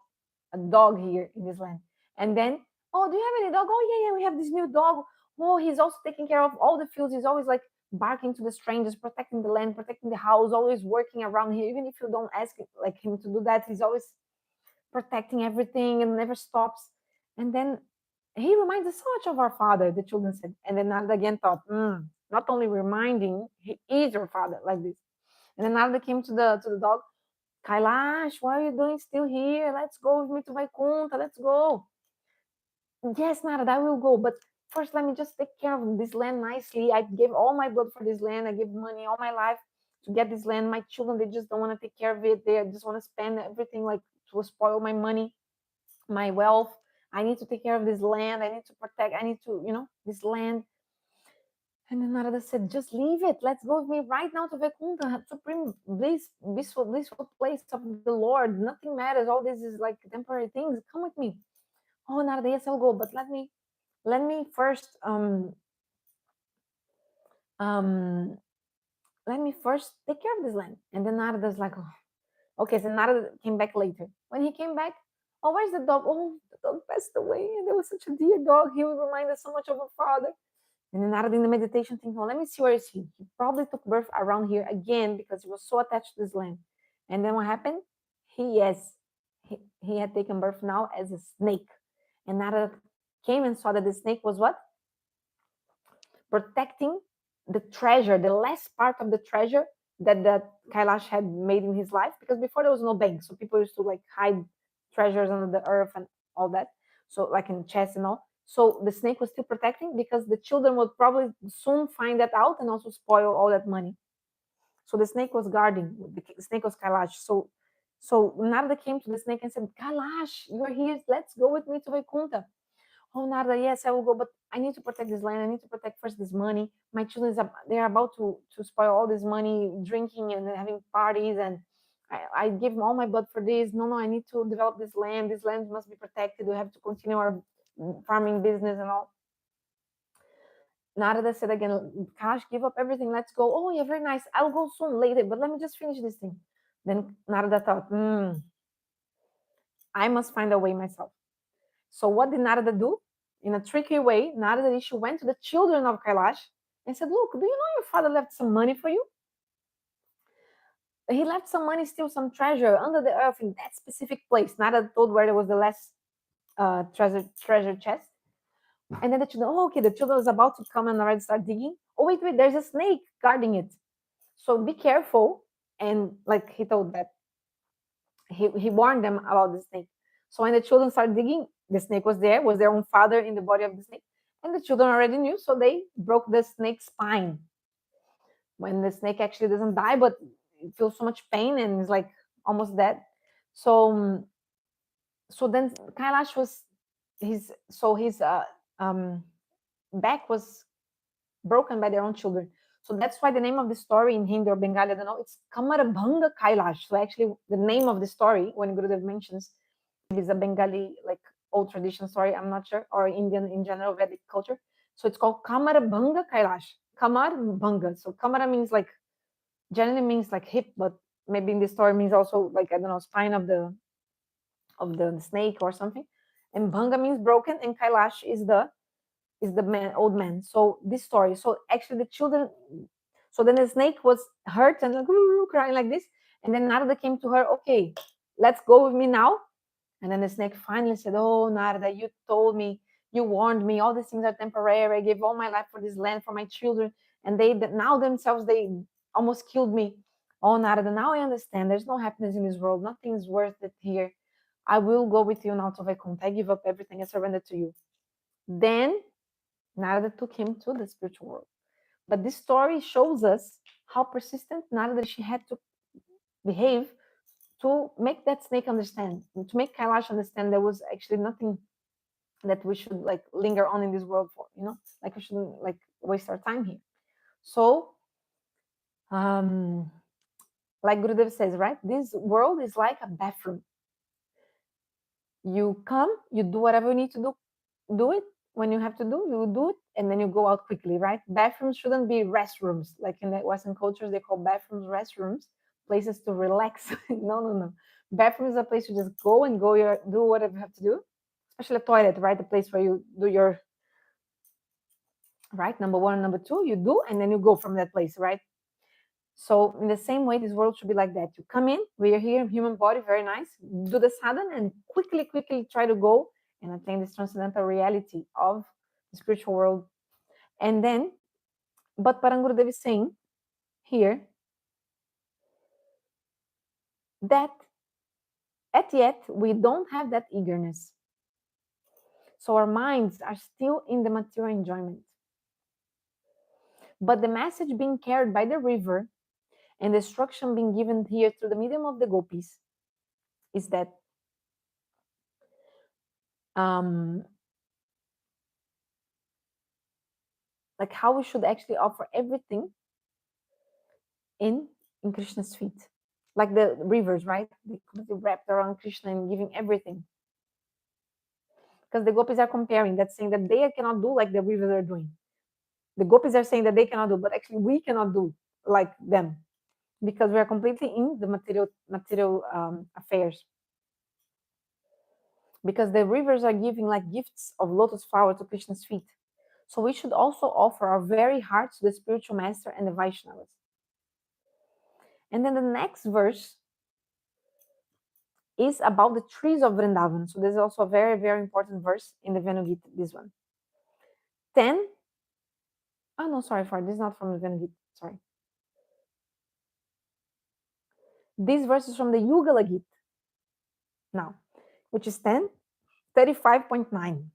here in this land. And then, do you have any dog? Oh, yeah, we have this new dog. Oh, he's also taking care of all the fields. He's always like barking to the strangers, protecting the land, protecting the house, always working around here. Even if you don't ask like him to do that, he's always protecting everything and never stops. And then he reminds us so much of our father, the children said. And then Narada again thought, not only reminding, he is your father, like this. And then Narada came to the dog. Kailash, what are you doing still here? Let's go with me to Vaikuntha. Let's go. Yes, Narada, I will go. But first, let me just take care of this land nicely. I gave all my blood for this land. I gave money all my life to get this land. My children, they just don't want to take care of it. They just want to spend everything like to spoil my money, my wealth. I need to take care of this land. I need to protect. I need to, this land. And then Narada said, just leave it. Let's go with me right now to Vaikuntha, supreme blissful place of the Lord. Nothing matters. All this is like temporary things. Come with me. Oh, Narada, yes, I'll go. But let me first um let me first take care of this land. And then Narada's like, okay. So Narada came back later. When he came back, where's the dog? Oh, the dog passed away. And there was such a dear dog. He would remind us so much of our father. And then Narada in the meditation thinking, let me see where is he. He probably took birth around here again because he was so attached to this land. And then what happened? He had taken birth now as a snake. And Narada came and saw that the snake was what? Protecting the treasure, the last part of the treasure that Kailash had made in his life. Because before there was no bank. So people used to like hide treasures under the earth and all that. So like in chests and all. So the snake was still protecting because the children would probably soon find that out and also spoil all that money. So the snake was guarding. The snake was Kailash. So Narada came to the snake and said, Kailash, you're here. Let's go with me to Vaikuntha. Oh, Narada, yes, I will go, but I need to protect this land. I need to protect first this money. My children, they're about to spoil all this money, drinking and having parties, and I give all my blood for this. No, I need to develop this land. This land must be protected. We have to continue our farming business and all. Narada said again, Kailash, give up everything, let's go. Oh, yeah, very nice. I'll go soon, later, but let me just finish this thing. Then Narada thought, I must find a way myself. So what did Narada do? In a tricky way, Narada Rishi went to the children of Kailash and said, look, do you know your father left some money for you? He left some money, still some treasure under the earth in that specific place. Narada told where there was the last treasure chest. And then the children, oh, okay, the children was about to come and already start digging. Oh, wait, there's a snake guarding it. So be careful. And like he told that, he warned them about the snake. So when the children started digging, the snake was their own father in the body of the snake. And the children already knew, so they broke the snake's spine. When the snake actually doesn't die, but it feels so much pain and is like almost dead. So so then Kailash was his back was broken by their own children. So that's why the name of the story in Hindi or Bengali, I don't know, it's Kamarabhanga Kailash. So actually the name of the story, when Gurudev mentions, it is a Bengali like old tradition story, I'm not sure, or Indian in general, Vedic culture. So it's called Kamarabhanga Kailash. Kamarbhanga. So Kamara means like, generally means like hip, but maybe in this story means also like, I don't know, spine of the snake or something. And Bhanga means broken, and Kailash is the man, old man. So this story. So actually the children. So then the snake was hurt and like crying like this, and then Narada came to her. Okay, let's go with me now. And then the snake finally said, "Oh Narada, you told me, you warned me. All these things are temporary. I gave all my life for this land, for my children, and they now themselves they almost killed me. Oh Narada, now I understand. There's no happiness in this world. Nothing is worth it here. I will go with you now to Vaikuntha. I give up everything. I surrender to you." Then Narada took him to the spiritual world. But this story shows us how persistent Narada she had to behave to make that snake understand, to make Kailash understand there was actually nothing that we should like linger on in this world for, like we shouldn't like waste our time here. So, um, like Gurudev says, right? This world is like a bathroom. You come, you do whatever you need to do it when you have to you do it, and then you go out quickly, right? Bathrooms shouldn't be restrooms. Like in the Western cultures, they call bathrooms restrooms, places to relax. No. Bathroom is a place you just go and do whatever you have to do, especially a toilet, right? The place where you do your, right? Number one, number two, you do, and then you go from that place, right? So in the same way, this world should be like that. You come in, we are here, human body, very nice. Do the sadhana and quickly try to go and attain this transcendental reality of the spiritual world. And then, but Parangurudev is saying here that at yet we don't have that eagerness. So our minds are still in the material enjoyment. But the message being carried by the river and the instruction being given here through the medium of the gopis is that like how we should actually offer everything in Krishna's feet. Like the rivers, right? They completely wrapped around Krishna and giving everything. Because the gopis are comparing, that's saying that they cannot do like the rivers are doing. The gopis are saying that they cannot do, but actually we cannot do like them because we are completely in the material affairs. Because the rivers are giving like gifts of lotus flower to Krishna's feet. So we should also offer our very hearts to the spiritual master and the Vaishnavas. And then the next verse is about the trees of Vrindavan. So this is also a very, very important verse in the Venu Gita, this one. 10. Oh, no, sorry, this is not from the Venu Gita, sorry. This verse is from the Yugala Gita now, which is 10:35.9.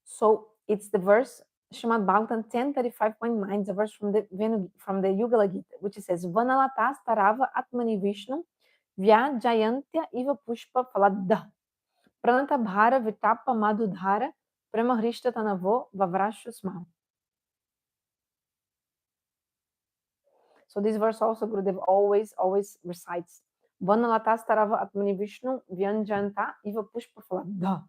So it's the verse Srimad Bhagavatam 10:35.9, the verse from the Yugala Gita, which says, Vanalatas tarava atmani vishnu vya jayantya iva pushpa faladda pranata bhara vitapa madhudhara premahrishta tanavo vavrashusma. So this verse also Gurudev always recites. Vana lata starava atmani Vishnu vyanjanta iva pushpa phalada.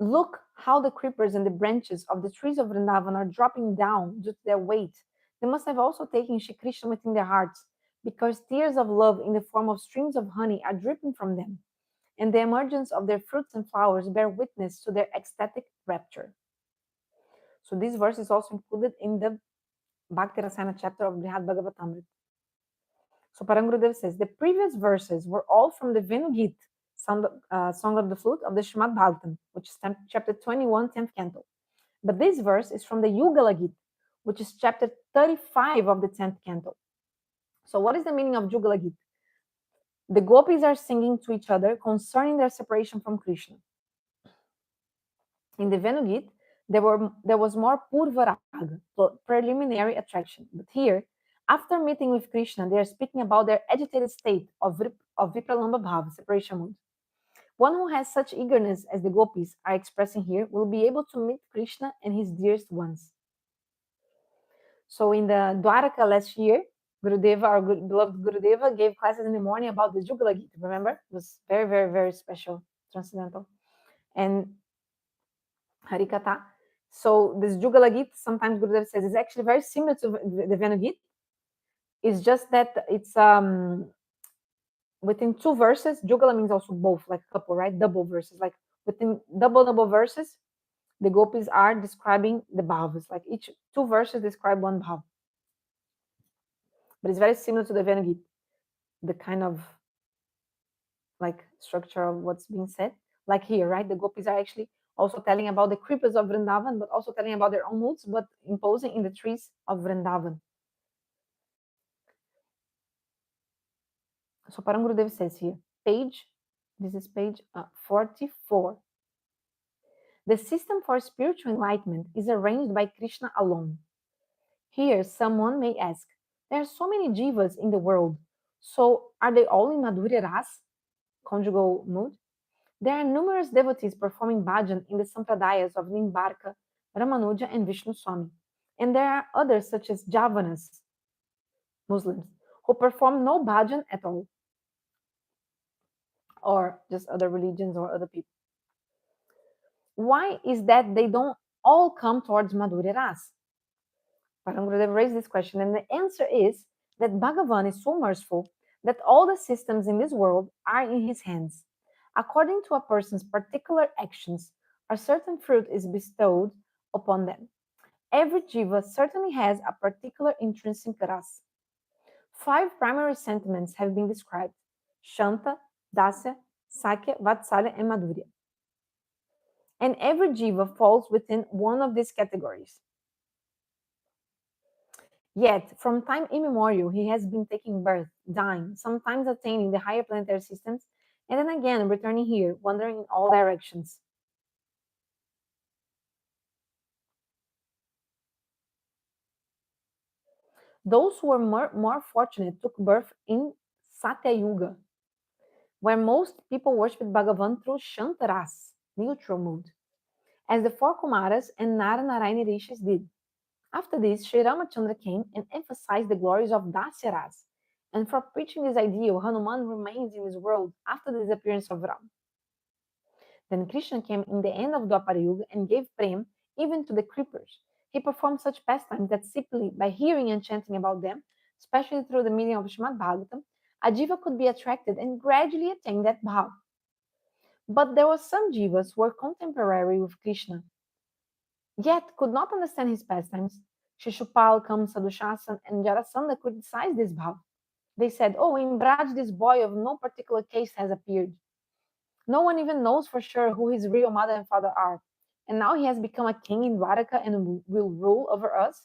Look how the creepers and the branches of the trees of Vrindavan are dropping down due to their weight. They must have also taken Shri Krishna within their hearts, because tears of love in the form of streams of honey are dripping from them, and the emergence of their fruits and flowers bear witness to their ecstatic rapture. So this verse is also included in the Bhakti Rasayana chapter of Brihad Bhagavatamrita. So Parangurudeva says, the previous verses were all from the Venugit, Song of the Flute of the Srimad Bhagavatam, which is chapter 21, 10th canto. But this verse is from the Yugala Gita, which is chapter 35 of the 10th canto. So what is the meaning of Yugala Gita? The gopis are singing to each other concerning their separation from Krishna. In the Venugit, there was more Purvaraga, preliminary attraction. But here, after meeting with Krishna, they are speaking about their agitated state of Vipralamba Bhava, separation mood. One who has such eagerness as the gopis are expressing here will be able to meet Krishna and his dearest ones. So in the Dwaraka last year, Gurudeva, our beloved Gurudeva, gave classes in the morning about the Jugala Gita. Remember? It was very, very, very special, transcendental. And Harikatha. So this Jugala Gita, sometimes Gurudeva says, is actually very similar to the Venugit. It's just that it's within two verses. Jugala means also both, like couple, right? Double verses. Like within double verses, the gopis are describing the bhavas. Like each two verses describe one bhav. But it's very similar to the Venugit, the kind of like structure of what's being said. Like here, right? The gopis are actually also telling about the creepers of Vrindavan, but also telling about their own moods, but imposing in the trees of Vrindavan. So Parangurudev says here, this is page 44. The system for spiritual enlightenment is arranged by Krishna alone. Here, someone may ask, there are so many jivas in the world, so are they all in Madhurya Ras, conjugal mood? There are numerous devotees performing bhajan in the sampradayas of Nimbarka, Ramanuja, and Vishnu Swami. And there are others such as Javanas, Muslims, who perform no bhajan at all, or just other religions or other people. Why is that they don't all come towards Madhurya Ras? Parangurudev raised this question, and the answer is that Bhagavan is so merciful that all the systems in this world are in his hands. According to a person's particular actions, a certain fruit is bestowed upon them. Every jiva certainly has a particular intrinsic ras. 5 primary sentiments have been described: Shanta, Dasya, Sakya, Vatsalya, and Madhurya. And every jiva falls within one of these categories. Yet, from time immemorial, he has been taking birth, dying, sometimes attaining the higher planetary systems, and then again returning here, wandering in all directions. Those who were more fortunate took birth in Satya Yuga, where most people worshipped Bhagavan through Shantaras, neutral mood, as the 4 Kumaras and Naranarayani Rishis did. After this, Sri Ramachandra came and emphasized the glories of Dasyaras, and for preaching this ideal, Hanuman remains in this world after the disappearance of Ram. Then Krishna came in the end of Dwapara Yuga and gave prem even to the creepers. He performed such pastimes that simply by hearing and chanting about them, especially through the medium of Srimad Bhagavatam, a jiva could be attracted and gradually attain that bhav. But there were some jivas who were contemporary with Krishna, yet could not understand his pastimes. Shishupal, Kamsa, Dushasan, and Jarasandha criticized this bhav. They said, oh, in Braj, this boy of no particular caste has appeared. No one even knows for sure who his real mother and father are. And now he has become a king in Dwaraka and will rule over us.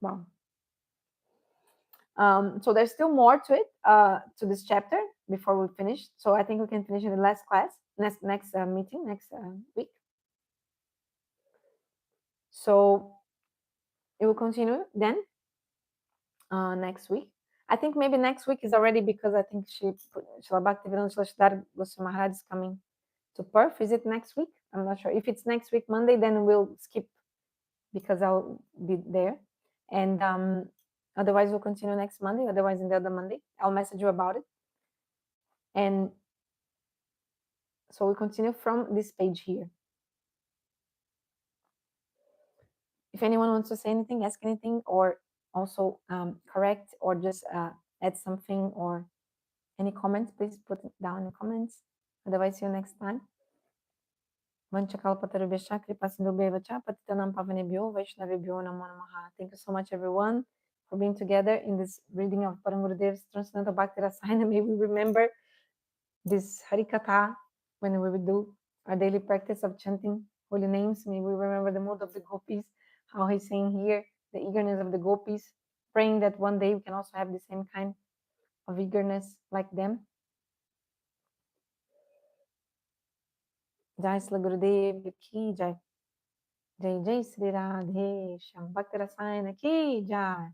Wow. So there's still more to it, to this chapter before we finish. So I think we can finish in the last class, next meeting, next week. So it will continue then next week. I think maybe next week is already because I think Srila Bhaktivedanta Goswami Maharaja is coming to Perth. Is it next week? I'm not sure. If it's next week, Monday, then we'll skip because I'll be there. And Otherwise, we'll continue next Monday. Otherwise, in the other Monday, I'll message you about it. And so we continue from this page here. If anyone wants to say anything, ask anything, or also correct or just add something or any comments, please put it down in the comments. Otherwise, see you next time. Thank you so much, everyone, for being together in this reading of Param Gurudev's Transcendental Bhakti Rasayana. May we remember this Harikatha when we will do our daily practice of chanting holy names. May we remember the mood of the gopis, how he's saying here, the eagerness of the gopis, praying that one day we can also have the same kind of eagerness like them. Jai Srila Gurudev ki jai. Jai Jai Sri Radhe Shyam Bhakti Rasayana ki jai.